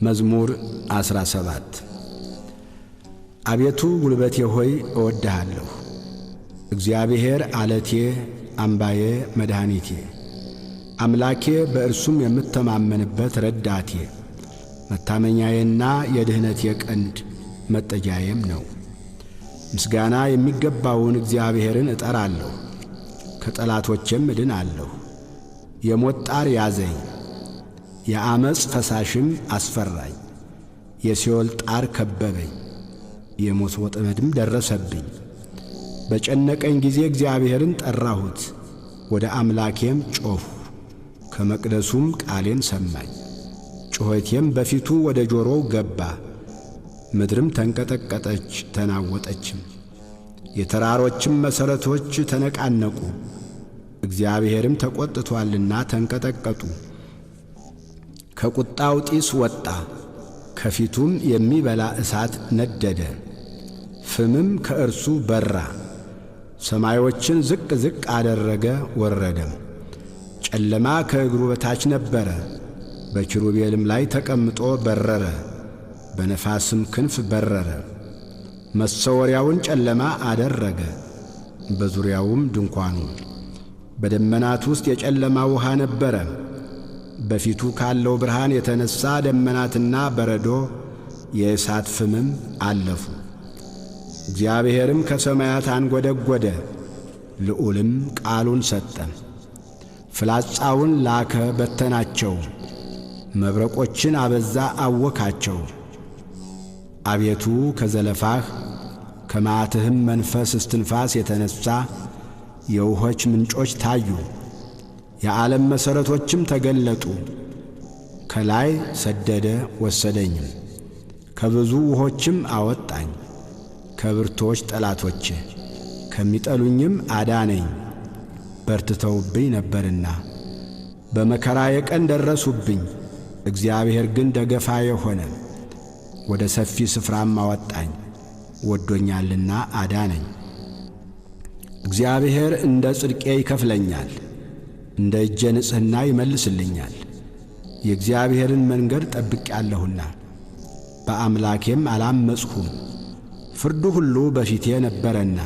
መዝሙር 17 አቤቱ ጉልበቴ ሆይ እወድሃለሁ። እግዚአብሔር ዓለቴ፣ አምባዬ፣ መድኃኒቴ፣ አምላኬ በእርሱም የምተማመንበት ረዳቴ፣ መታመኛዬና የድኅነቴ ቀንድ መጠጊያዬም ነው። ምስጋና የሚገባውን እግዚአብሔርን እጠራለሁ፣ ከጠላቶቼም እድናለሁ። የሞት ጣር ያዘኝ፣ የዓመፅ ፈሳሽም አስፈራኝ። የሲኦል ጣር ከበበኝ፣ የሞት ወጥመድም ደረሰብኝ። በጨነቀኝ ጊዜ እግዚአብሔርን ጠራሁት፣ ወደ አምላኬም ጮኽሁ። ከመቅደሱም ቃሌን ሰማኝ፣ ጩኸቴም በፊቱ ወደ ጆሮው ገባ። ምድርም ተንቀጠቀጠች ተናወጠችም፣ የተራሮችም መሠረቶች ተነቃነቁ። እግዚአብሔርም ተቈጥቶአልና ተንቀጠቀጡ። ከቁጣው ጢስ ወጣ፣ ከፊቱም የሚበላ እሳት ነደደ። ፍምም ከእርሱ በራ፣ ሰማዮችን ዝቅ ዝቅ አደረገ ወረደም። ጨለማ ከእግሩ በታች ነበረ፣ በኪሩቤልም ላይ ተቀምጦ በረረ። በነፋስም ክንፍ በረረ። መሰወሪያውን ጨለማ አደረገ፣ በዙሪያውም ድንኳኑ። በደመናት ውስጥ የጨለማ ውሃ ነበረ። በፊቱ ካለው ብርሃን የተነሣ ደመናትና በረዶ የእሳት ፍምም አለፉ። እግዚአብሔርም ከሰማያት አንጐደጐደ፣ ልዑልም ቃሉን ሰጠ። ፍላጻውን ላከ በተናቸው፣ መብረቆችን አበዛ አወካቸው። አቤቱ ከዘለፋህ ከመዓትህም መንፈስ እስትንፋስ የተነሣ የውኆች ምንጮች ታዩ፣ የዓለም መሠረቶችም ተገለጡ። ከላይ ሰደደ ወሰደኝም፣ ከብዙ ውኆችም አወጣኝ። ከብርቶች ጠላቶቼ ከሚጠሉኝም አዳነኝ። በርትተውብኝ ነበርና በመከራዬ ቀን ደረሱብኝ። እግዚአብሔር ግን ደገፋዬ ሆነ፣ ወደ ሰፊ ስፍራም አወጣኝ። ወዶኛልና አዳነኝ። እግዚአብሔር እንደ ጽድቄ ይከፍለኛል፣ እንደ እጄ ንጽሕና ይመልስልኛል። የእግዚአብሔርን መንገድ ጠብቄአለሁና በአምላኬም አላመፅሁም። ፍርዱ ሁሉ በፊቴ ነበረና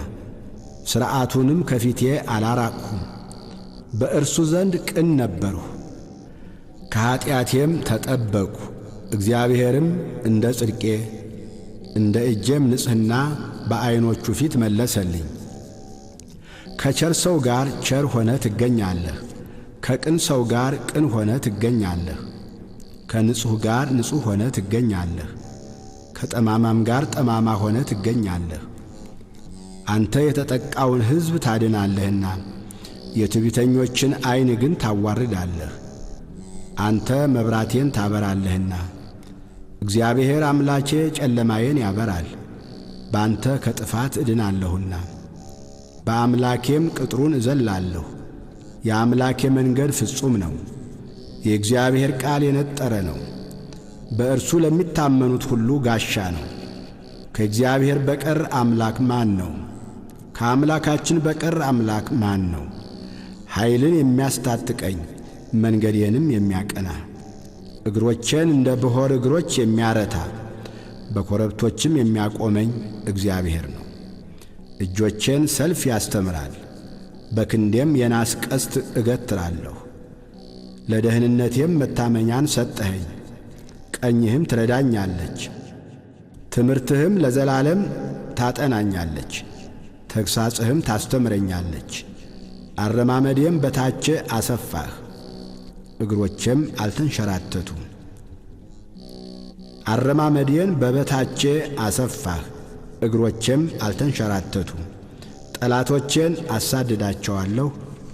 ሥርዓቱንም ከፊቴ አላራቅሁም። በእርሱ ዘንድ ቅን ነበርሁ፣ ከኀጢአቴም ተጠበቅሁ። እግዚአብሔርም እንደ ጽድቄ እንደ እጄም ንጽሕና በዐይኖቹ ፊት መለሰልኝ። ከቸር ሰው ጋር ቸር ሆነ ትገኛለህ፣ ከቅን ሰው ጋር ቅን ሆነ ትገኛለህ። ከንጹሕ ጋር ንጹሕ ሆነ ትገኛለህ፣ ከጠማማም ጋር ጠማማ ሆነ ትገኛለህ። አንተ የተጠቃውን ሕዝብ ታድናለህና የትዕቢተኞችን ዐይን ግን ታዋርዳለህ። አንተ መብራቴን ታበራለህና እግዚአብሔር አምላኬ ጨለማዬን ያበራል። በአንተ ከጥፋት እድናለሁና በአምላኬም ቅጥሩን እዘላለሁ። የአምላኬ መንገድ ፍጹም ነው፣ የእግዚአብሔር ቃል የነጠረ ነው። በእርሱ ለሚታመኑት ሁሉ ጋሻ ነው። ከእግዚአብሔር በቀር አምላክ ማን ነው? ከአምላካችን በቀር አምላክ ማን ነው? ኃይልን የሚያስታጥቀኝ መንገዴንም የሚያቀና፣ እግሮቼን እንደ ብሖር እግሮች የሚያረታ፣ በኮረብቶችም የሚያቆመኝ እግዚአብሔር ነው። እጆቼን ሰልፍ ያስተምራል፣ በክንዴም የናስ ቀስት እገትራለሁ። ለደህንነቴም መታመኛን ሰጠኸኝ፣ ቀኝህም ትረዳኛለች። ትምህርትህም ለዘላለም ታጠናኛለች፣ ተግሣጽህም ታስተምረኛለች። አረማመዴም በታቼ አሰፋህ፣ እግሮቼም አልተንሸራተቱም። አረማመዴን በበታቼ አሰፋህ፣ እግሮቼም አልተንሸራተቱም። ጠላቶቼን አሳድዳቸዋለሁ፣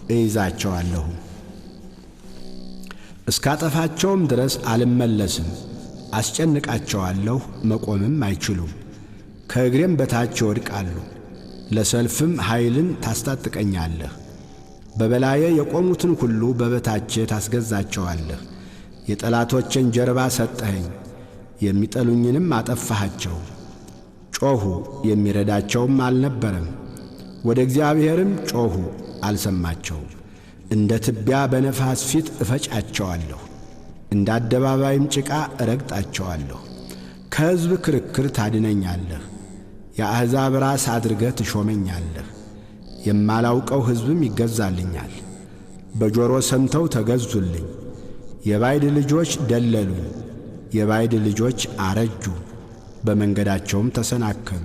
እይዛቸዋለሁ። እስካጠፋቸውም ድረስ አልመለስም። አስጨንቃቸዋለሁ፣ መቆምም አይችሉም። ከእግሬም በታች ይወድቃሉ። ለሰልፍም ኃይልን ታስታጥቀኛለህ። በበላዬ የቆሙትን ሁሉ በበታቼ ታስገዛቸዋለህ። የጠላቶቼን ጀርባ ሰጠኸኝ፣ የሚጠሉኝንም አጠፋሃቸው። ጮኹ፣ የሚረዳቸውም አልነበረም። ወደ እግዚአብሔርም ጮኹ፣ አልሰማቸውም። እንደ ትቢያ በነፋስ ፊት እፈጫቸዋለሁ፣ እንደ አደባባይም ጭቃ እረግጣቸዋለሁ። ከሕዝብ ክርክር ታድነኛለህ፣ የአሕዛብ ራስ አድርገህ ትሾመኛለህ። የማላውቀው ሕዝብም ይገዛልኛል። በጆሮ ሰምተው ተገዙልኝ። የባዕድ ልጆች ደለሉኝ፣ የባዕድ ልጆች አረጁ፣ በመንገዳቸውም ተሰናከሉ።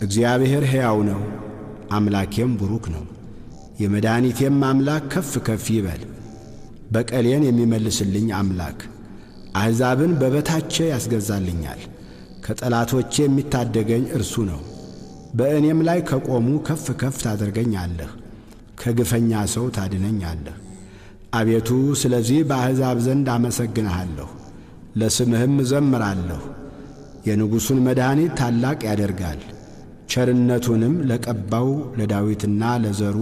እግዚአብሔር ሕያው ነው፣ አምላኬም ቡሩክ ነው። የመድኃኒቴም አምላክ ከፍ ከፍ ይበል። በቀሌን የሚመልስልኝ አምላክ አሕዛብን በበታቼ ያስገዛልኛል። ከጠላቶቼ የሚታደገኝ እርሱ ነው። በእኔም ላይ ከቆሙ ከፍ ከፍ ታደርገኛለህ፣ ከግፈኛ ሰው ታድነኛለህ። አቤቱ ስለዚህ በአሕዛብ ዘንድ አመሰግንሃለሁ፣ ለስምህም እዘምራለሁ። የንጉሡን መድኃኒት ታላቅ ያደርጋል፣ ቸርነቱንም ለቀባው ለዳዊትና ለዘሩ